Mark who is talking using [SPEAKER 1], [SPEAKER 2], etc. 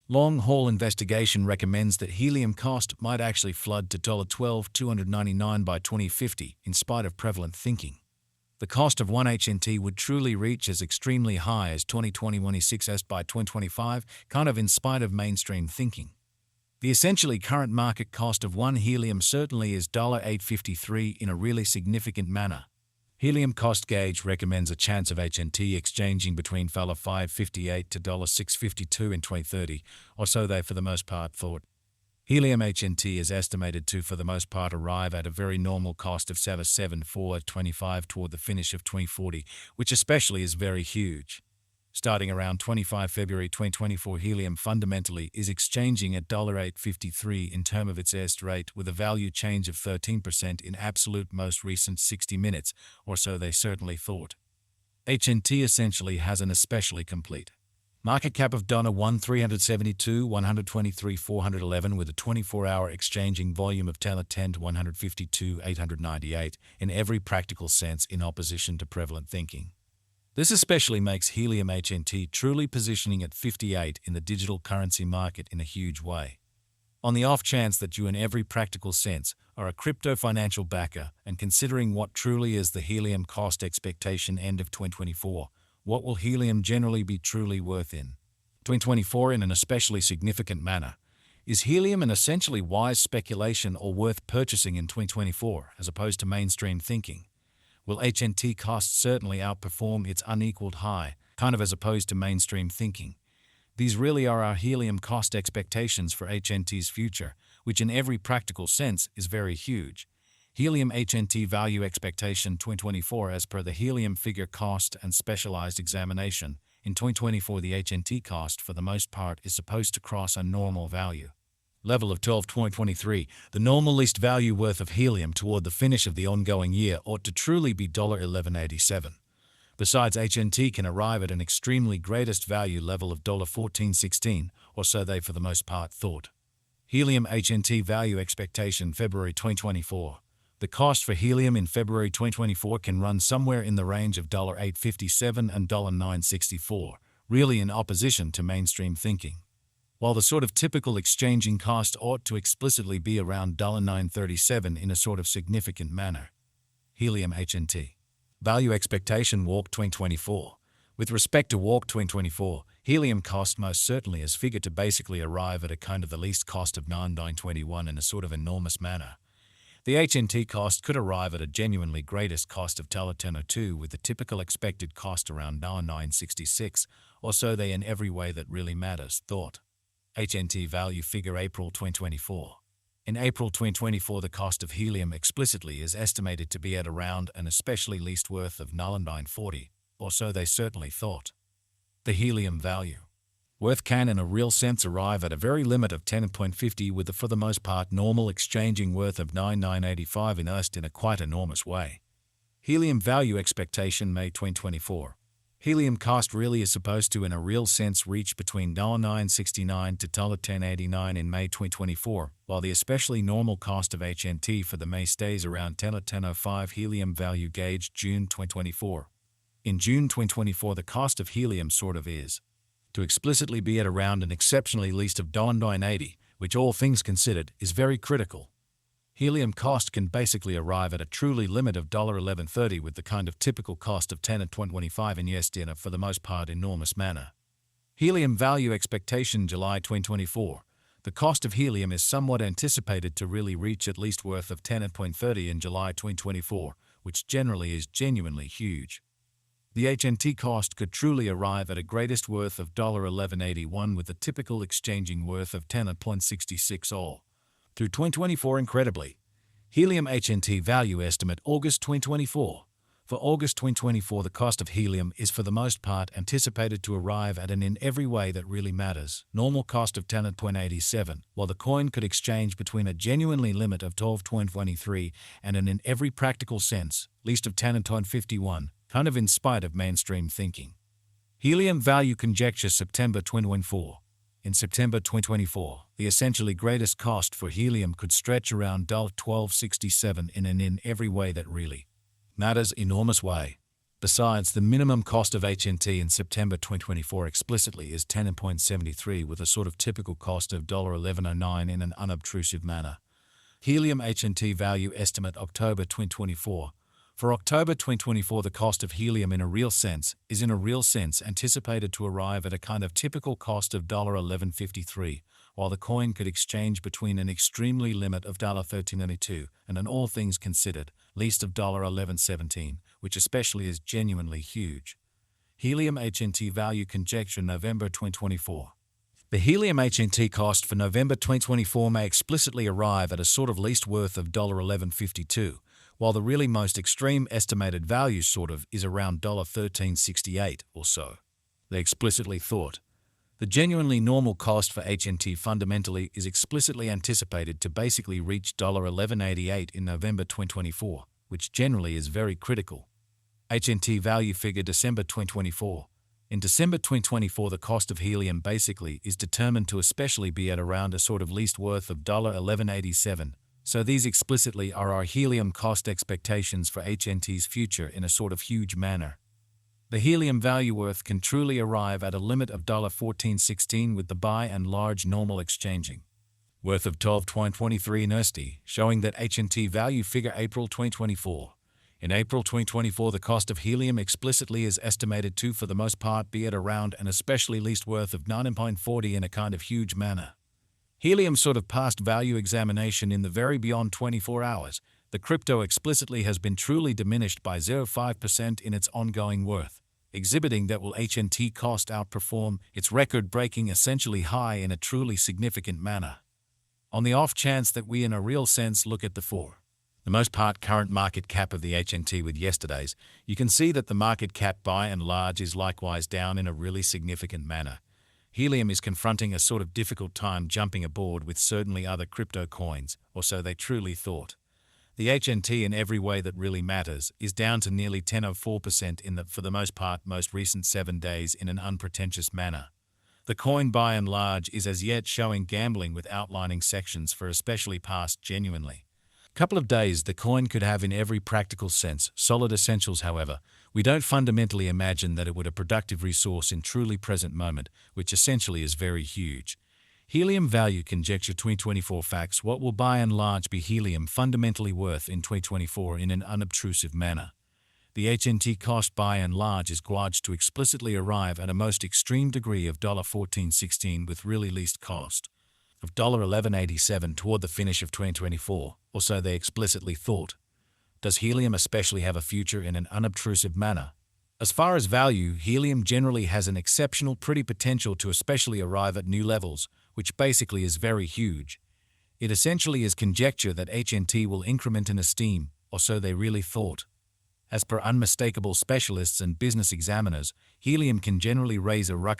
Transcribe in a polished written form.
[SPEAKER 1] Long-haul investigation recommends that helium cost might actually flood to $12,299 by 2050, in spite of prevalent thinking. The cost of 1 HNT would truly reach as extremely high as 2021 by 2025, kind of in spite of mainstream thinking. The essentially current market cost of 1 helium certainly is $853 in a really significant manner. Helium cost gauge recommends a chance of HNT exchanging between $558 to $652 in 2030, or so they for the most part thought. Helium HNT is estimated to, for the most part, arrive at a very normal cost of $774.25 toward the finish of 2040, which especially is very huge. Starting around 25 February 2024, helium fundamentally is exchanging at $853 in terms of its est rate, with a value change of 13% in absolute most recent 60 minutes, or so they certainly thought. HNT essentially has an especially complete market cap of $1,372,123,411 with a 24-hour exchanging volume of 10 to 152,898 in every practical sense, in opposition to prevalent thinking. This especially makes helium HNT truly positioning at 58 in the digital currency market in a huge way. On the off chance that you, in every practical sense, are a crypto financial backer, and considering what truly is the helium cost expectation end of 2024, what will helium generally be truly worth in 2024 in an especially significant manner? Is helium an essentially wise speculation or worth purchasing in 2024 as opposed to mainstream thinking? Will HNT costs certainly outperform its unequaled high, kind of as opposed to mainstream thinking? These really are our helium cost expectations for HNT's future, which in every practical sense is very huge. Helium HNT value expectation 2024 as per the helium figure cost and specialized examination. In 2024, the HNT cost for the most part is supposed to cross a normal value level of 2023, the normal least value worth of helium toward the finish of the ongoing year ought to truly be $11.87. Besides, HNT can arrive at an extremely greatest value level of $14.16, or so they for the most part thought. Helium HNT value expectation February 2024. The cost for helium in February 2024 can run somewhere in the range of $8.57 and $9.64, really in opposition to mainstream thinking. While the sort of typical exchanging cost ought to explicitly be around $9.37 in a sort of significant manner. Helium HNT value expectation Walk 2024. With respect to Walk 2024, helium cost most certainly is figured to basically arrive at a kind of the least cost of $9.21 in a sort of enormous manner. The HNT cost could arrive at a genuinely greatest cost of $10.02, with the typical expected cost around $9.66, or so they in every way that really matters thought. HNT value figure April 2024. In April 2024, the cost of helium explicitly is estimated to be at around an especially least worth of $9.40, or so they certainly thought. The helium value worth can in a real sense arrive at a very limit of 10.50, with the for the most part normal exchanging worth of $9.85 in a quite enormous way. Helium value expectation May 2024. Helium cost really is supposed to in a real sense reach between $9.69 to $10.89 in May 2024, while the especially normal cost of HNT for the May stays around $10.05. Helium value gauge June 2024. In June 2024, the cost of helium sort of is to explicitly be at around an exceptionally least of $9.80, which all things considered is very critical. Helium cost can basically arrive at a truly limit of $11.30, with the kind of typical cost of $10.25 in USD in a for the most part enormous manner. Helium value expectation July 2024. The cost of helium is somewhat anticipated to really reach at least worth of $10.30 in July 2024, which generally is genuinely huge. The HNT cost could truly arrive at a greatest worth of $11.81, with a typical exchanging worth of $10.66 all through 2024. Incredibly, helium HNT value estimate August 2024. For August 2024, the cost of helium is for the most part anticipated to arrive at an in every way that really matters normal cost of $10.87, while the coin could exchange between a genuinely limit of $12.23 and an in every practical sense least of $10.51, kind of in spite of mainstream thinking. Helium value conjecture September 2024. In September 2024, the essentially greatest cost for helium could stretch around $12.67 in an in every way that really matters enormous way. Besides, the minimum cost of HNT in September 2024 explicitly is 10.73 with a sort of typical cost of $11.09 in an unobtrusive manner. Helium HNT value estimate October 2024. For October 2024, the cost of helium in a real sense is anticipated to arrive at a kind of typical cost of $11.53, while the coin could exchange between an extremely limit of $13.92 and an all things considered least of $11.17, which especially is genuinely huge. Helium HNT value conjecture November 2024. The helium HNT cost for November 2024 may explicitly arrive at a sort of least worth of $11.52, while the really most extreme estimated value is around $13.68 or so. They explicitly thought. The genuinely normal cost for HNT fundamentally is explicitly anticipated to basically reach $11.88 in November 2024, which generally is very critical. HNT value figure December 2024. In December 2024, the cost of helium basically is determined to especially be at around a sort of least worth of $11.87. So these explicitly are our helium cost expectations for HNT's future in a sort of huge manner. The helium value worth can truly arrive at a limit of $14.16 with the by and large normal exchanging. Worth of 12.23 inerty, showing that HNT value figure April 2024. In April 2024, the cost of helium explicitly is estimated to, for the most part, be at around an especially least worth of 9.40 in a kind of huge manner. Helium sort of past value examination in the very beyond 24 hours, the crypto explicitly has been truly diminished by 0.5% in its ongoing worth, exhibiting that will HNT cost outperform its record-breaking essentially high in a truly significant manner. On the off chance that we in a real sense look at the most part current market cap of the HNT with yesterday's, you can see that the market cap by and large is likewise down in a really significant manner. Helium is confronting a sort of difficult time jumping aboard with certainly other crypto coins, or so they truly thought. The HNT in every way that really matters is down to nearly 10.04% in the, for the most part, most recent 7 days in an unpretentious manner. The coin by and large is as yet showing gambling with outlining sections for especially past genuinely. Couple of days the coin could have in every practical sense solid essentials. However, we don't fundamentally imagine that it would a productive resource in truly present moment, which essentially is very huge. Helium value conjecture 2024 facts. What will by and large be helium fundamentally worth in 2024 in an unobtrusive manner? The HNT cost by and large is gauged to explicitly arrive at a most extreme degree of $14.16 with really least cost of $11.87 toward the finish of 2024, or so they explicitly thought. Does helium especially have a future in an unobtrusive manner? As far as value, helium generally has an exceptional pretty potential to especially arrive at new levels, which basically is very huge. It essentially is conjecture that HNT will increment in esteem, or so they really thought. As per unmistakable specialists and business examiners, helium can generally raise a ruckus